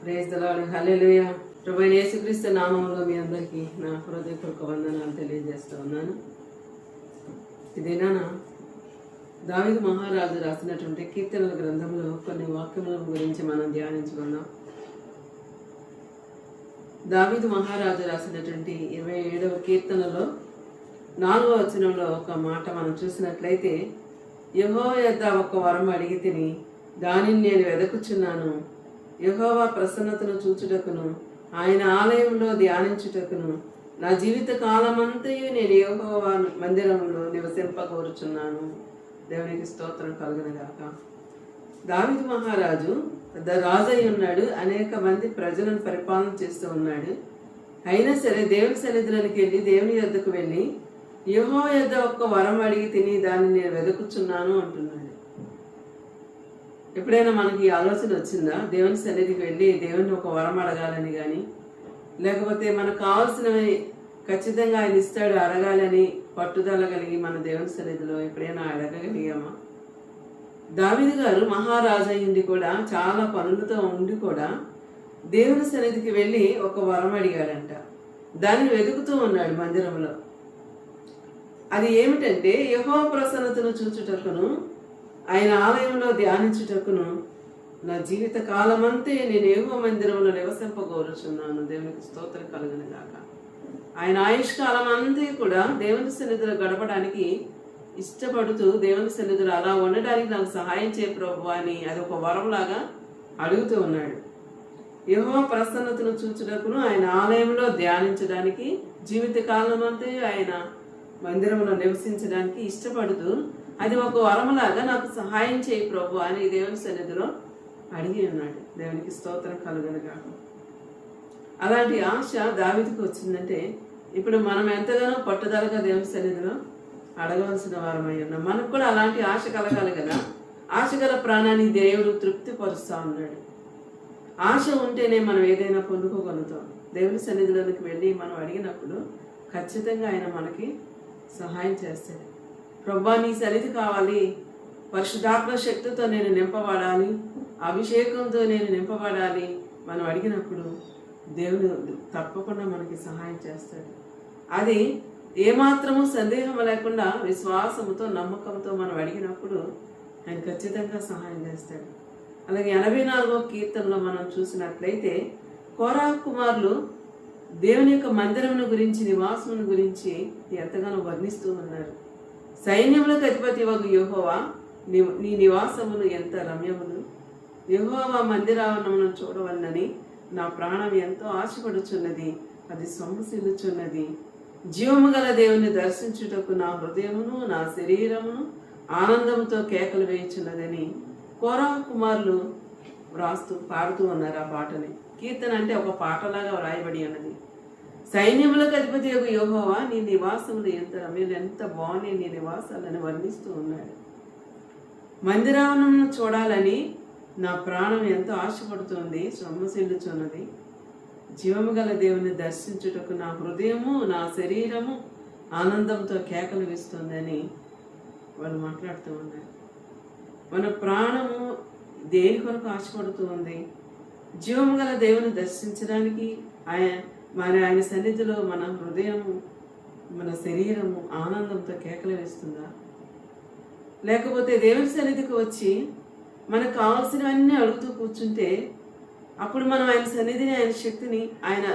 Praise the lord. హల్లెలూయా. ప్రభువైన యేసుక్రీస్తు నామములో మీ అందరికీ నా హృదయపూర్వక వందనాలు తెలియజేస్తూ ఉన్నాను. ఇదేనా దావీదు మహారాజు రాసినటువంటి కీర్తనల గ్రంథంలో కొన్ని వాక్యముల గురించి మనం ధ్యానించుకుందాం. దావీదు మహారాజు రాసినటువంటి 27వ కీర్తనలో 4వ వచనంలో ఒక మాట మనం చూసినట్లయితే, యెహోవా యొద్ద ఒక వరం అడిగి తిని దానిని నేను వెదకుచున్నాను. యెహోవా ప్రసన్నతను చూచుటకును ఆయన ఆలయంలో ధ్యానించుటకును నా జీవిత కాలమంతయు నేను యెహోవా మందిరంలో నివసింపగోరుచున్నాను. దేవునికి స్తోత్రం కలుగునుగాక. దావీదు మహారాజు పెద్ద రాజు అయి ఉన్నాడు. అనేక మంది ప్రజలను పరిపాలన చేస్తూ ఉన్నాడు. అయినా సరే దేవుని సన్నిధిలోనికి వెళ్ళి దేవుని యొద్దకు వెళ్ళి యెహోవా యొద్ద ఒక్క వరం అడిగి తిని దాన్ని నేను వెతుకుచున్నాను అంటున్నాడు. ఎప్పుడైనా మనకి ఆలోచన వచ్చిందా? దేవుని సన్నిధికి వెళ్ళి దేవుని ఒక వరం అడగాలని కానీ, లేకపోతే మనకు కావాల్సినవి ఖచ్చితంగా ఆయన ఇస్తాడు అడగాలని పట్టుదల కలిగి మన దేవుని సన్నిధిలో ఎప్పుడైనా అడగగలిగామా? దావీదు గారు మహారాజు అయ్యింది కూడా, చాలా పనులతో ఉండి కూడా దేవుని సన్నిధికి వెళ్ళి ఒక వరం అడిగాడంట. దాన్ని వెతుకుతూ ఉన్నాడు మందిరంలో. అది ఏమిటంటే, యెహోవా ప్రసన్నతను చూచుటకును ఆయన ఆలయంలో ధ్యానించుటకును నా జీవిత కాలమంతే నేను యెహోవా మందిరంలో నివసింపగోరుచున్నాను. దేవునికి స్తోత్రం కలుగునుగాక. ఆయన ఆయుష్కాలం అంతా కూడా దేవుని సన్నిధిలో గడపడానికి ఇష్టపడుతూ దేవుని సన్నిధిలో అలా ఉండడానికి నాకు సహాయం చేయ ప్రభు అని అది ఒక వరంలాగా అడుగుతూ ఉన్నాడు. యెహోవా ప్రసన్నతను చూచుటకును ఆయన ఆలయంలో ధ్యానించడానికి జీవిత కాలం అంతా ఆయన మందిరంలో నివసించడానికి ఇష్టపడుతూ అది ఒక వరములాగా నాకు సహాయం చేయి ప్రభు అని దేవుని సన్నిధిలో అడిగి ఉన్నాడు. దేవునికి స్తోత్రం కలుగునుగాక. అలాంటి ఆశ దావీదుకు వచ్చిందంటే ఇప్పుడు మనం ఎంతగానో పట్టుదలగా దేవుని సన్నిధిలో అడగవలసిన వారమై ఉన్నాం. మనకు కూడా అలాంటి ఆశ కలగాలి కదా. ఆశ గల ప్రాణాన్ని దేవుడు తృప్తిపరుస్తూ ఉన్నాడు. ఆశ ఉంటేనే మనం ఏదైనా పొందుకోగలుగుతాం. దేవుని సన్నిధిలోనికి వెళ్ళి మనం అడిగినప్పుడు ఖచ్చితంగా ఆయన మనకి సహాయం చేస్తాడు. ప్రభువా నీ సన్నిధి కావాలి, పరిశుద్ధాత్మ శక్తితో నేను నింపబడాలి, అభిషేకంతో నేను నింపబడాలి మనం అడిగినప్పుడు దేవుడు తప్పకుండా మనకి సహాయం చేస్తాడు. అది ఏమాత్రము సందేహం లేకుండా విశ్వాసముతో నమ్మకంతో మనం అడిగినప్పుడు ఆయన ఖచ్చితంగా సహాయం చేస్తాడు. అలాగే 84వ కీర్తనలో మనం చూసినట్లయితే కోరహు కుమారులు దేవుని యొక్క మందిరమును గురించి నివాసమును గురించి ఎంతగానో వర్ణిస్తూ ఉన్నారు. సైన్యములకు అధిపతి వగు యెహోవా నీ నివాసమును ఎంత రమ్యమును, యెహోవా మందిరావరణమును చూడవలనని నా ప్రాణం ఎంతో ఆశపడుచున్నది, అది సొమ్మసిల్లుచున్నది. జీవము గల దేవుని దర్శించుటకు నా హృదయమును నా శరీరమును ఆనందంతో కేకలు వేయుచున్నదని కోరహు కుమారులు పాడుతూ ఉన్నారు ఆ పాటని. కీర్తన అంటే ఒక పాటలాగా వ్రాయబడి ఉన్నది. సైన్యములకు అధిపతి యొక్క యెహోవా నీ నివాసములు ఎంత రమ్యులు, ఎంత బాగున్నాయి నీ నివాసాలని వర్ణిస్తూ ఉన్నాడు. మందిరావరణమును చూడాలని నా ప్రాణం ఎంతో ఆశపడుతుంది, సొమ్మసిల్లుచున్నది. జీవము గల దేవుని దర్శించుటకు నా హృదయము నా శరీరము ఆనందంతో కేకలు వేస్తుందని వాళ్ళు మాట్లాడుతూ ఉన్నారు. మన ప్రాణము దేని కొరకు ఆశపడుతూ ఉంది? జీవము గల దేవుని దర్శించడానికి ఆయన సన్నిధిలో మన హృదయము మన శరీరము ఆనందంతో కేకలు వేస్తుందా? లేకపోతే దేవుని సన్నిధికి వచ్చి మనకు కావాల్సినవన్నీ అడుగుతూ కూర్చుంటే అప్పుడు మనం ఆయన సన్నిధిని, ఆయన శక్తిని, ఆయన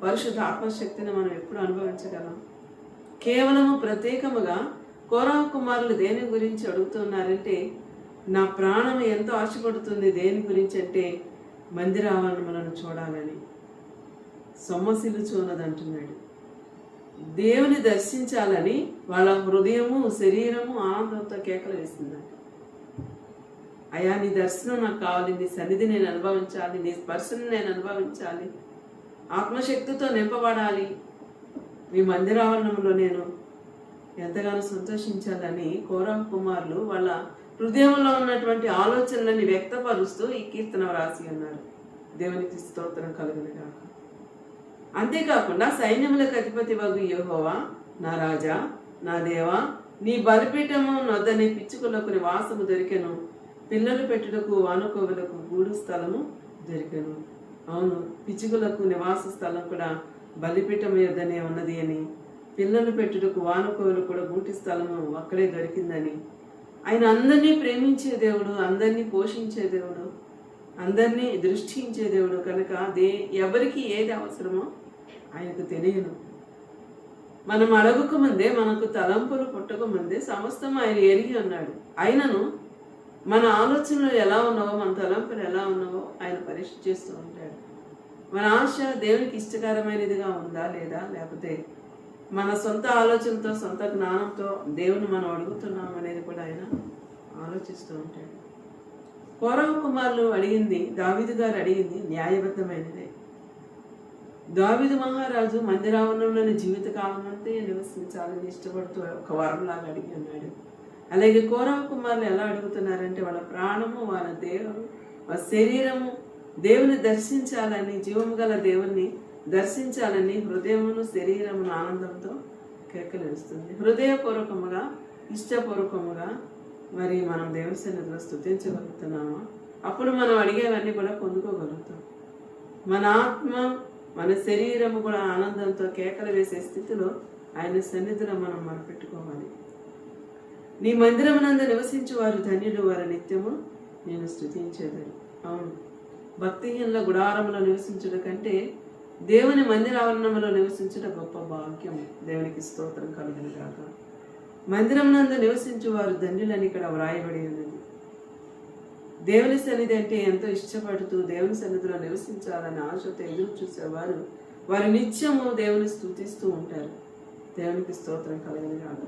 పరిశుద్ధ ఆత్మశక్తిని మనం ఎప్పుడు అనుభవించగలం? కేవలము ప్రత్యేకముగా కోరహు కుమారులు దేని గురించి అడుగుతున్నారంటే, నా ప్రాణం ఎంతో ఆశపడుతుంది దేని గురించి అంటే మందిరావరణములను చూడాలని, సొమ్మసిల్లుచున్నది అంటున్నాడు. దేవుని దర్శించాలని వాళ్ళ హృదయము శరీరము ఆనందంతో కేకలు వేస్తుందంట. అయ్యా నీ దర్శనం నాకు కావాలి, నీ సన్నిధి నేను అనుభవించాలి, నీ స్పర్శను నేను అనుభవించాలి, ఆత్మశక్తితో నింపబడాలి, మీ మందిరావరణంలో నేను ఎంతగానో సంతోషించాలని కోరహు కుమారులు వాళ్ళ హృదయంలో ఉన్నటువంటి ఆలోచనలని వ్యక్తపరుస్తూ ఈ కీర్తన రాసి ఉన్నారు. దేవునికి స్తోత్రం కలుగునుగాక. అంతేకాకుండా సైన్యములకు అధిపతి వగు యెహోవా నా రాజా నా దేవా నీ బలిపీఠము నొద్దని పిచ్చుకలకు నివాసము దొరికెను, పిల్లలు పెట్టుటకు వానుకోవులకు గూడు స్థలము దొరికెను. అవును, పిచ్చుకలకు నివాస స్థలం కూడా బలిపీఠం యొద్దనే ఉన్నది అని, పిల్లలు పెట్టుటకు వానకోవులు కూడా గూటి స్థలము అక్కడే దొరికిందని. ఆయన అందరినీ ప్రేమించే దేవుడు, అందరినీ పోషించే దేవుడు, అందరినీ దృష్టించే దేవుడు కనుక ఎవరికి ఏది అవసరమో ఆయనకు తెలియను. మనం అడగక ముందే, మనకు తలంపులు పుట్టక ముందే సమస్తం ఆయన ఎరిగి ఉన్నాడు. ఆయనను మన ఆలోచనలు ఎలా ఉన్నావో, మన తలంపులు ఎలా ఉన్నావో ఆయన పరీక్ష చేస్తూ ఉంటాడు. మన ఆశ దేవునికి ఇష్టకరమైనదిగా ఉందా లేదా, లేకపోతే మన సొంత ఆలోచనతో, సొంత జ్ఞానంతో దేవుని మనం అడుగుతున్నాం అనేది కూడా ఆయన ఆలోచిస్తూ ఉంటాడు. కోరహు కుమారులు అడిగింది, దావీదు గారు అడిగింది న్యాయబద్ధమైనదే. దావీదు మహారాజు మందిరావరణంలోని జీవితకాలం అంతా నివసించాలని ఇష్టపడుతూ ఒక వరంలాగా అడిగి ఉన్నాడు. అలాగే కోరహు కుమారులు ఎలా అడుగుతున్నారంటే వాళ్ళ ప్రాణము, వాళ్ళ దేహము, వాళ్ళ శరీరము దేవుని దర్శించాలని, జీవము గల దేవుణ్ణి దర్శించాలని హృదయమును శరీరమును ఆనందంతో కేకలేస్తుంది. హృదయపూర్వకముగా, ఇష్టపూర్వకముగా మరి మనం దేవుని సన్నిధిలో స్తుతించగలుగుతున్నామా? అప్పుడు మనం అడిగేవన్నీ కూడా పొందుకోగలుగుతాం. మన ఆత్మ, మన శరీరము కూడా ఆనందంతో కేకలు వేసే స్థితిలో ఆయన సన్నిధిలో మనం మొరపెట్టుకోవాలి. నీ మందిరమునందు నివసించు వారు ధన్యులు, వారి నిత్యము నేను స్తుతించేదని. అవును, భక్తిహీనుల గుడారములో నివసించుట కంటే దేవుని మందిరావరణంలో నివసించుట గొప్ప భాగ్యం. దేవునికి స్తోత్రం కలుగును గాక. మందిరమునందు నివసించు వారు ధన్యులని ఇక్కడ వ్రాయబడి ఉన్నది. దేవుని సన్నిధి అంటే ఎంతో ఇష్టపడుతూ దేవుని సన్నిధిలో నివసించాలని ఆశతో ఎదురు చూసేవారు వారు నిత్యము దేవుని స్తుతిస్తూ ఉంటారు. దేవునికి స్తోత్రం కలుగును గాక.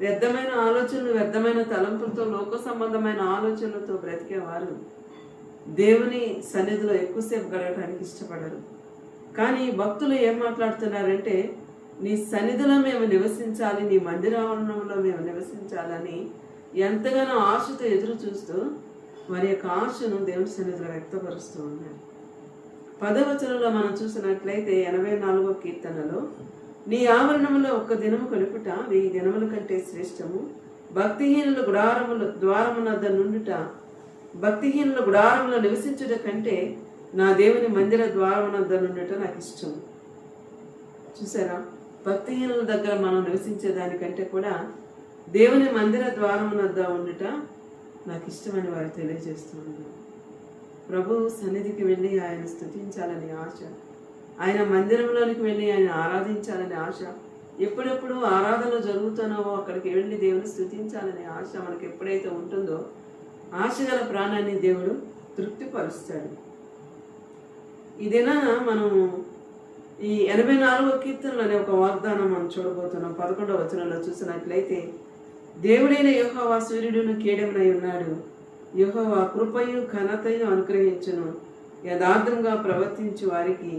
వ్యర్థమైన ఆలోచనలు, వ్యర్థమైన తలంపులతో, లోక సంబంధమైన ఆలోచనలతో బ్రతికేవారు దేవుని సన్నిధిలో ఎక్కువసేపు గడపడానికి ఇష్టపడరు. కానీ భక్తులు ఏం మాట్లాడుతున్నారంటే, నీ సన్నిధిలో మేము నివసించాలి, నీ మందిరావరణంలో మేము నివసించాలని ఎంతగానో ఆశతో ఎదురు చూస్తూ వారి యొక్క ఆశను దేవుని సన్నిధిలో వ్యక్తపరుస్తూ ఉన్నారు. 10వ వచనంలో మనం చూసినట్లయితే 84వ కీర్తనలో, నీ ఆవరణంలో ఒక్క దినము గడుపుట 1000 దినముల కంటే శ్రేష్టము. భక్తిహీనుల ద్వారమునద్ద నుండుట, భక్తిహీనుల గుడారంలో నివసించుట కంటే నా దేవుని మందిర ద్వారమునద్ద నుండుట నాకు ఇష్టం. చూసారా, భక్తిహీనుల దగ్గర మనం నివసించేదానికంటే కూడా దేవుని మందిర ద్వారమునద్ద ఉండుట నాకు ఇష్టమని వారు తెలియజేస్తూ ఉన్నారు. ప్రభు సన్నిధికి వెళ్ళి ఆయన స్తుతించాలని ఆశ, ఆయన మందిరంలోనికి వెళ్ళి ఆయన ఆరాధించాలని ఆశ, ఎప్పుడెప్పుడు ఆరాధనలు జరుగుతున్నావో అక్కడికి వెళ్ళి దేవుని స్తుతించాలనే ఆశ మనకు ఎప్పుడైతే ఉంటుందో ఆశగల ప్రాణాన్ని దేవుడు తృప్తిపరుస్తాడు. ఇదేనా మనం ఈ 84వ కీర్తనలోనే ఒక వాగ్దానం మనం చూడబోతున్నాం. 11వ వచనంలో చూసినట్లయితే, దేవుడైన యెహోవా సూర్యుడును కేడెమునై ఉన్నాడు, యెహోవా కృపయు ఘనతయు అనుగ్రహించును, యథార్థంగా ప్రవర్తించు వారికి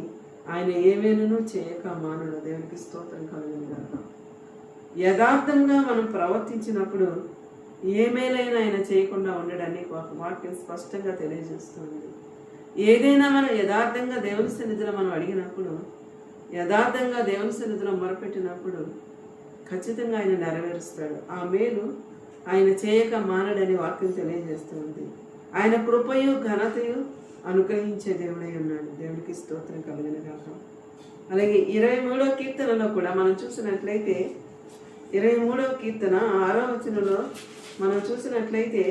ఆయన ఏమేనూ చేయక మానుడు. దేవునికి స్తోత్రం కలుగును గాక. యథార్థంగా మనం ప్రవర్తించినప్పుడు ఏ మేలైనా ఆయన చేయకుండా ఉండడాన్ని వాక్యం స్పష్టంగా తెలియజేస్తుంది. ఏదైనా మనం యథార్థంగా దేవుని సన్నిధిలో మనం అడిగినప్పుడు, యథార్థంగా దేవుని సన్నిధిలో మొరపెట్టినప్పుడు ఖచ్చితంగా ఆయన నెరవేరుస్తాడు. ఆ మేలు ఆయన చేయక మానడని వాక్యం తెలియజేస్తుంది. ఆయన కృపయు ఘనతయు అనుగ్రహించే దేవుడై ఉన్నాడు. దేవునికి స్తోత్రం కలుగును గాక. అలాగే 23వ కీర్తనలో కూడా మనం చూసినట్లయితే, 23వ కీర్తన 6వ వచనంలో మనం చూసినట్లయితే,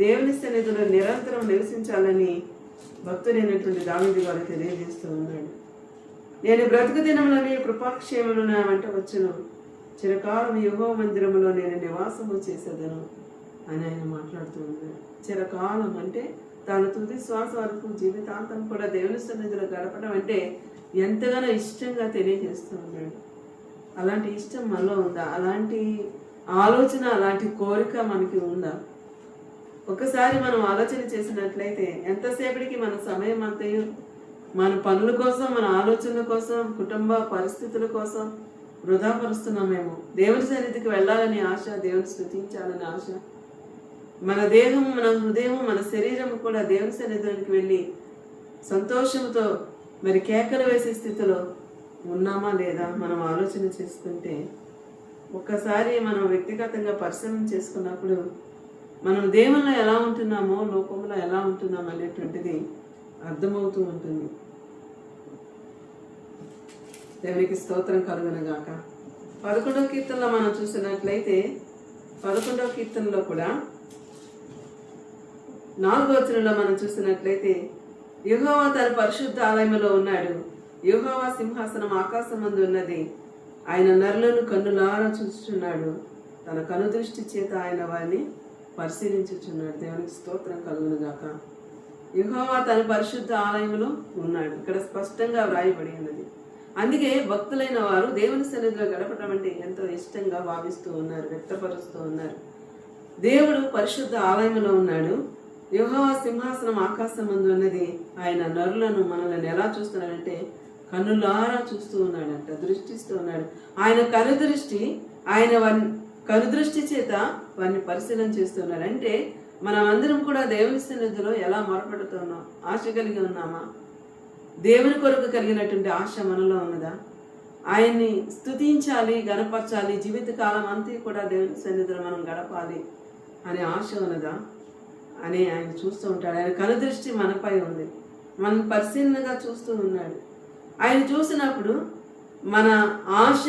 దేవుని సన్నిధిలో నిరంతరం నివసించాలని భక్తుడైనటువంటి దావీదు గారు తెలియజేస్తూ ఉన్నాడు. నేను బ్రతుకు దినములని కృపాక్షేమములు నా వెంట వచ్చును, చిరకాలం యెహోవా మందిరములో నేను నివాసము చేసేదను అని ఆయన మాట్లాడుతూ ఉన్నాడు. చిరకాలం అంటే తాను తుది శ్వాస వరకు జీవితాంతం కూడా దేవుని సన్నిధిలో గడపడం అంటే ఎంతగానో ఇష్టంగా తెలియజేస్తూ ఉన్నాడు. అలాంటి ఇష్టం మనలో ఉందా? అలాంటి ఆలోచన, అలాంటి కోరిక మనకి ఉందా? ఒకసారి మనం ఆలోచన చేసినట్లయితే ఎంతసేపటికి మన సమయం అంతయు మన పనుల కోసం, మన ఆలోచనల కోసం, కుటుంబ పరిస్థితుల కోసం వృధాపరుస్తున్నామేమో. దేవుని సన్నిధికి వెళ్ళాలని ఆశ, దేవుని స్తుతించాలని ఆశ, మన దేహం, మన హృదయం, మన శరీరం కూడా దేవుని సన్నిధికి వెళ్ళి సంతోషంతో మరి కేకలు వేసే స్థితిలో ఉన్నామా లేదా మనం ఆలోచన చేసుకుంటే, ఒక్కసారి మనం వ్యక్తిగతంగా పరిశీలన చేసుకున్నప్పుడు మనం దేవుల్లో ఎలా ఉంటున్నామో, లోకంలో ఎలా ఉంటున్నామో అనేటువంటిది అర్థమవుతూ ఉంటుంది. దేవునికి స్తోత్రం కలుగునుగాక. 11వ కీర్తనలో మనం చూసినట్లయితే 11వ కీర్తనలో కూడా 4వ వచనంలో మనం చూసినట్లయితే యెహోవా తన పరిశుద్ధ ఆలయంలో ఉన్నాడు. యెహోవా సింహాసనం ఆకాశమందు ఉన్నది. ఆయన నరులను కన్నులారా చూస్తున్నాడు. తన కనుదృష్టి చేత ఆయన వారిని పరిశీలించుచున్నాడు. దేవునికి స్తోత్రం కలుగునుగాక. యెహోవా తన పరిశుద్ధ ఆలయంలో ఉన్నాడు. ఇక్కడ స్పష్టంగా వ్రాయబడి ఉన్నది. అందుకే భక్తులైన వారు దేవుని సన్నిధిలో గడపడం అంటే ఎంతో ఇష్టంగా భావిస్తూ ఉన్నారు, వ్యక్తపరుస్తూ ఉన్నారు. దేవుడు పరిశుద్ధ ఆలయంలో ఉన్నాడు. యెహోవా సింహాసనం ఆకాశం ముందు ఉన్నది. ఆయన నరులను మనల్ని ఎలా చూస్తున్నాడంటే కన్నులారా చూస్తూ ఉన్నాడంట, దృష్టిస్తూ ఉన్నాడు. ఆయన కనుదృష్టి, ఆయన కనుదృష్టి చేత వారిని పరిశీలన చేస్తున్నాడు. అంటే మనం అందరం కూడా దేవుని సన్నిధిలో ఎలా మొరపెడుతున్నాం, ఆశ కలిగి ఉన్నామా? దేవుని కొరకు కలిగినటువంటి ఆశ మనలో ఉన్నదా? ఆయన్ని స్తుతించాలి, గణపరచాలి, జీవితకాలం అంతా కూడా దేవుని సన్నిధిలో మనం గడపాలి అనే ఆశ ఉన్నదా అని ఆయన చూస్తూ ఉంటాడు. ఆయన కనుదృష్టి మనపై ఉంది, మనం పరిశీలనగా చూస్తూ ఉన్నాడు. ఆయన చూసినప్పుడు మన ఆశ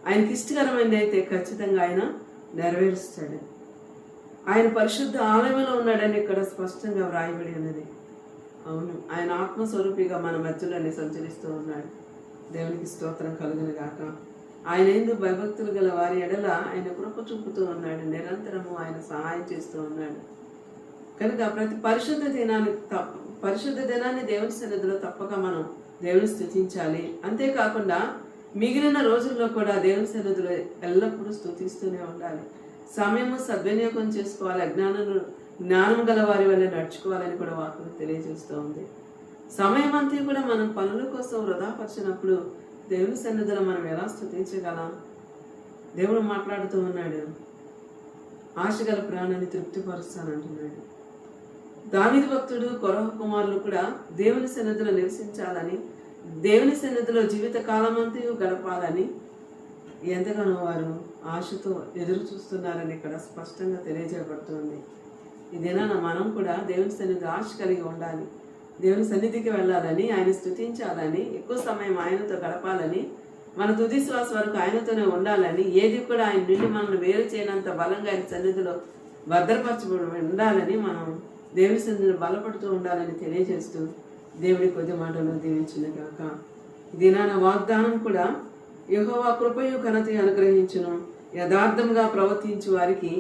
ఆయనకి ఇష్టకరమైనది అయితే ఖచ్చితంగా ఆయన నెరవేరుస్తాడు. ఆయన పరిశుద్ధ ఆలయంలో ఉన్నాడని ఇక్కడ స్పష్టంగా వ్రాయబడి ఉన్నది. అవును, ఆయన ఆత్మస్వరూపిగా మన మధ్యలోనే సంచరిస్తూ ఉన్నాడు. దేవునికి స్తోత్రం కలుగును గాక. ఆయన ఎందుకు భయభక్తులు గల వారి ఎడల ఆయన కృప చూపుతూ ఉన్నాడు. నిరంతరము ఆయన సహాయం చేస్తూ ఉన్నాడు. కనుక ప్రతి పరిశుద్ధ దినాన్ని దేవుని సన్నిధిలో తప్పక మనం దేవుని స్తుతించాలి. అంతేకాకుండా మిగిలిన రోజుల్లో కూడా దేవుని సన్నిధిలో ఎల్లప్పుడూ స్తుతిస్తూనే ఉండాలి. సమయము సద్వినియోగం చేసుకోవాలి. జ్ఞానం గల వారి వల్ల నడుచుకోవాలని కూడా వాక్యం తెలియజేస్తూ ఉంది. సమయం అంతా కూడా మనం పనుల కోసం వృధాపరిచినప్పుడు దేవుని సన్నిధిలో మనం ఎలా స్తుతించగలం? దేవుడు మాట్లాడుతూ ఉన్నాడు, ఆశగల ప్రాణాన్ని తృప్తిపరుస్తానంటున్నాడు. దావీదు భక్తుడు, కొరహ కుమారులు కూడా దేవుని సన్నిధిలో నివసించాలని, దేవుని సన్నిధిలో జీవిత కాలమంతా గడపాలని ఎంతగానో వారు ఆశతో ఎదురు చూస్తున్నారని ఇక్కడ స్పష్టంగా తెలియజేయబడుతుంది. ఈ దినాన మనం కూడా దేవుని సన్నిధి ఆశ కలిగి ఉండాలి. దేవుని సన్నిధికి వెళ్ళాలని, ఆయన స్తుతించాలని, ఎక్కువ సమయం ఆయనతో గడపాలని, మన తుది శ్వాస వరకు ఆయనతోనే ఉండాలని, ఏది కూడా ఆయన నుండి మనల్ని వేరు చేయనంత బలంగా ఆయన సన్నిధిలో భద్రపరచబడి ఉండాలని, మనం దేవుని సన్నిధిలో బలపడుతూ ఉండాలని తెలియజేస్తూ దేవుడి కొద్ది మాటలు దీవించును గాక. దినాన వాగ్దానం కూడా యెహోవా కృపయు ఘనతయు అనుగ్రహించును, యథార్థంగా ప్రవర్తించు వారికి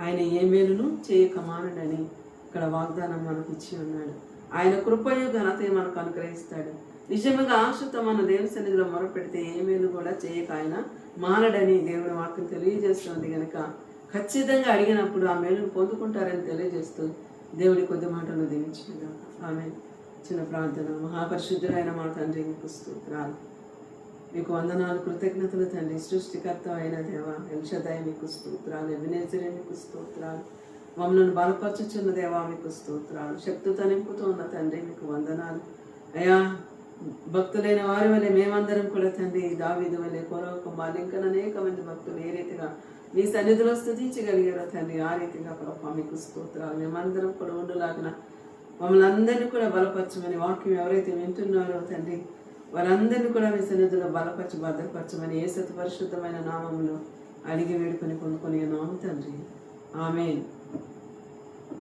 ఆయన ఏ మేలును చేయక మానడని ఇక్కడ వాగ్దానం మనకు ఇచ్చి ఉన్నాడు. ఆయన కృపయు ఘనతయు మనకు అనుగ్రహిస్తాడు. నిజంగా ఆశతో మన దేవుని సన్నిధిలో మొరపెడితే ఏ మేలు కూడా చేయక ఆయన మానడని దేవుడి వాక్యం తెలియజేస్తుంది. కనుక ఖచ్చితంగా అడిగినప్పుడు ఆ మేలును పొందుకుంటారని తెలియజేస్తూ దేవుడి కొద్ది మాటలు దీవించుకుందాం. ఆమె చిన్న ప్రార్థన. మహాపరిశుద్ధుడైన మా తండ్రి, మీకు స్తోత్రాలు, మీకు వందనాలు, కృతజ్ఞతలు తండ్రి. సృష్టికర్త అయిన దేవ ఎల్ షదాయి మీకు స్తోత్రాలు, ఎబెనేజరే మీకు స్తోత్రాలు, మమ్మల్ని బలపరచుచున్న దేవా మీకు స్తోత్రాలు, శక్తితో నింపుతూ ఉన్న తండ్రి మీకు వందనాలు. అయ్యా, భక్తులైన వారి వల్లే మేమందరం కూడా తండ్రి, దావీదు వల్లే, కొరవ కుమారులు, ఇంకా అనేక మంది భక్తులు ఏ రీతిగా మీ సన్నిధిలో స్తుతించగలిగారో తండ్రి, ఆ రీతిగా ప్రభావ మీకు స్తోత్రాలు. మేమందరం కూడా ఉండులాగిన మమ్మల్ని అందరినీ కూడా బలపరచమని, వాక్యం ఎవరైతే వింటున్నారో తండ్రి వారందరినీ కూడా మీ సన్నిధిలో బలపరచి భద్రపరచమని యేసు పరిశుద్ధమైన నామములో అడిగి వేడుకొని పొందుకొని నామం తండ్రి. ఆమేన్.